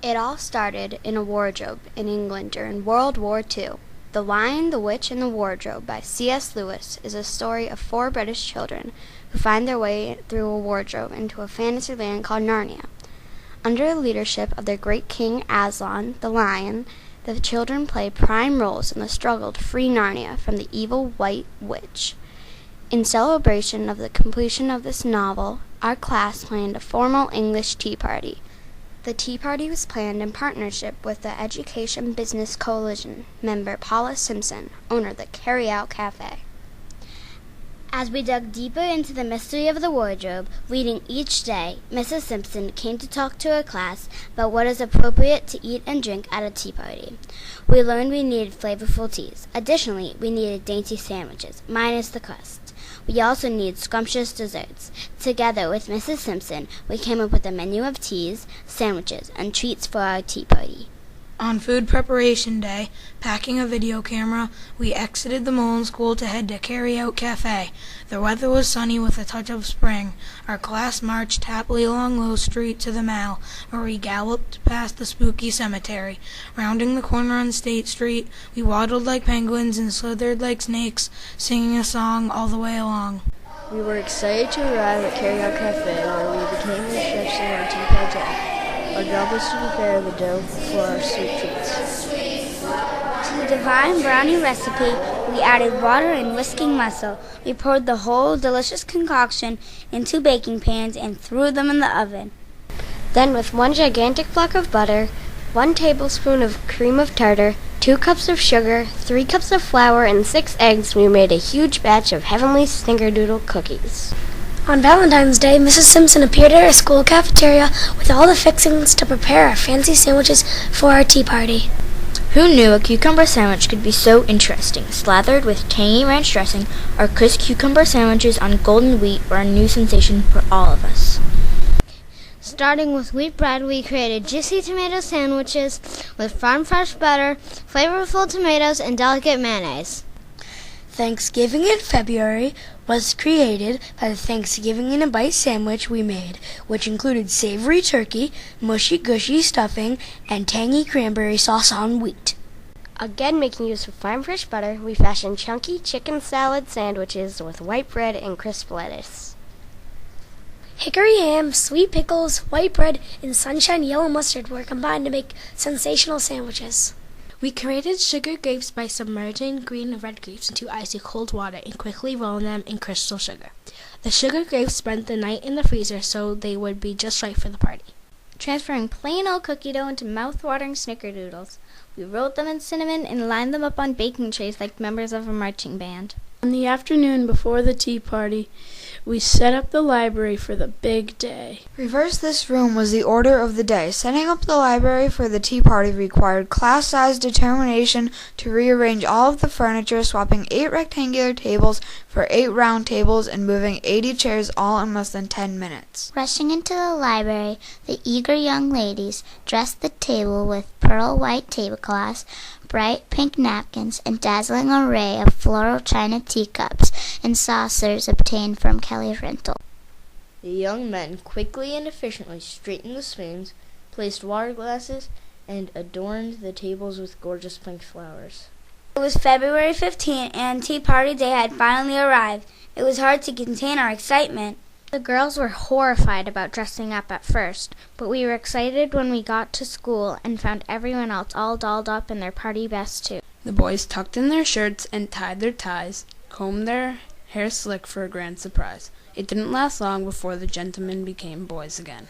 It all started in a wardrobe in England during World War II. The Lion, the Witch, and the Wardrobe by C.S. Lewis is a story of 4 British children who find their way through a wardrobe into a fantasy land called Narnia. Under the leadership of their great king Aslan, the Lion, the children play prime roles in the struggle to free Narnia from the evil White Witch. In celebration of the completion of this novel, our class planned a formal English tea party. The tea party was planned in partnership with the Education Business Coalition member Paula Simpson, owner of the Carry Out Cafe. As we dug deeper into the mystery of the wardrobe, reading each day, Mrs. Simpson came to talk to her class about what is appropriate to eat and drink at a tea party. We learned we needed flavorful teas. Additionally, we needed dainty sandwiches, minus the crust. We also needed scrumptious desserts. Together with Mrs. Simpson, we came up with a menu of teas, sandwiches, and treats for our tea party. On food preparation day, packing a video camera, we exited the Molin school to head to Carry Out Cafe. The weather was sunny with a touch of spring. Our class marched happily along Low Street to the Mall, where we galloped past the spooky cemetery. Rounding the corner on State Street, we waddled like penguins and slithered like snakes, singing a song all the way along. We were excited to arrive at Carry Out Cafe, where we became the chefs in our tea party. Our job was to prepare the dough for our sweet treats. To the divine brownie recipe, we added water and whisking muscle. We poured the whole delicious concoction into baking pans and threw them in the oven. Then with 1 gigantic block of butter, 1 tablespoon of cream of tartar, 2 cups of sugar, 3 cups of flour, and 6 eggs, we made a huge batch of heavenly snickerdoodle cookies. On Valentine's Day, Mrs. Simpson appeared at our school cafeteria with all the fixings to prepare our fancy sandwiches for our tea party. Who knew a cucumber sandwich could be so interesting? Slathered with tangy ranch dressing, our crisp cucumber sandwiches on golden wheat were a new sensation for all of us. Starting with wheat bread, we created juicy tomato sandwiches with farm fresh butter, flavorful tomatoes, and delicate mayonnaise. Thanksgiving in February was created by the Thanksgiving in a Bite sandwich we made, which included savory turkey, mushy-gushy stuffing, and tangy cranberry sauce on wheat. Again, making use of fine fresh butter, we fashioned chunky chicken salad sandwiches with white bread and crisp lettuce. Hickory ham, sweet pickles, white bread, and sunshine yellow mustard were combined to make sensational sandwiches. We created sugar grapes by submerging green and red grapes into icy cold water and quickly rolling them in crystal sugar. The sugar grapes spent the night in the freezer so they would be just right for the party. Transferring plain old cookie dough into mouth-watering snickerdoodles, we rolled them in cinnamon and lined them up on baking trays like members of a marching band. On the afternoon before the tea party, we set up the library for the big day. Reverse this room was the order of the day. Setting up the library for the tea party required class-size determination to rearrange all of the furniture, swapping 8 rectangular tables for 8 round tables, and moving 80 chairs all in less than 10 minutes. Rushing into the library, the eager young ladies dressed the table with pearl white tablecloths, bright pink napkins, and dazzling array of floral china teacups and saucers obtained from Kelly's rental. The young men quickly and efficiently straightened the spoons, placed water glasses, and adorned the tables with gorgeous pink flowers. It was February 15th, and Tea Party Day had finally arrived. It was hard to contain our excitement. The girls were horrified about dressing up at first, but we were excited when we got to school and found everyone else all dolled up in their party best too. The boys tucked in their shirts and tied their ties, combed their hair slick for a grand surprise. It didn't last long before the gentlemen became boys again.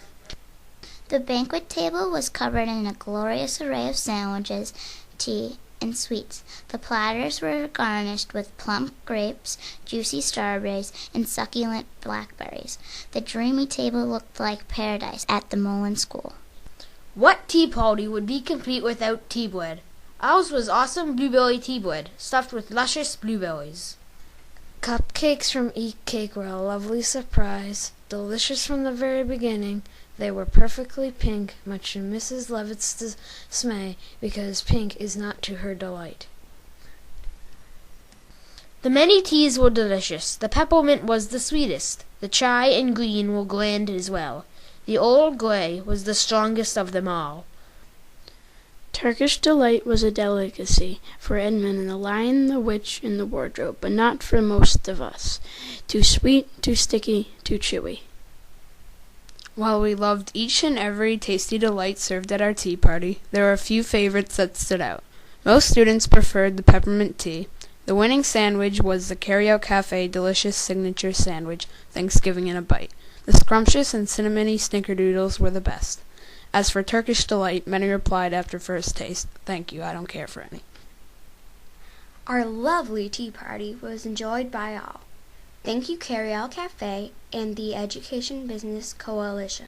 The banquet table was covered in a glorious array of sandwiches, tea, and sweets. The platters were garnished with plump grapes, juicy strawberries, and succulent blackberries. The dreamy table looked like paradise at the Molin School. What tea party would be complete without tea bread? Ours was awesome blueberry tea bread, stuffed with luscious blueberries. Cupcakes from Eat Cake were a lovely surprise, delicious from the very beginning. They were perfectly pink, much to Mrs. Levitt's dismay, because pink is not to her delight. The many teas were delicious. The peppermint was the sweetest. The chai and green were grand as well. The Earl Grey was the strongest of them all. Turkish Delight was a delicacy for Edmund and the Lion, the Witch, and the Wardrobe, but not for most of us. Too sweet, too sticky, too chewy. While we loved each and every tasty delight served at our tea party, there were a few favorites that stood out. Most students preferred the peppermint tea. The winning sandwich was the Carryout Cafe Delicious Signature Sandwich, Thanksgiving in a Bite. The scrumptious and cinnamony snickerdoodles were the best. As for Turkish Delight, many replied after first taste, "Thank you, I don't care for any." Our lovely tea party was enjoyed by all. Thank you, Carryout Cafe and the Education Business Coalition.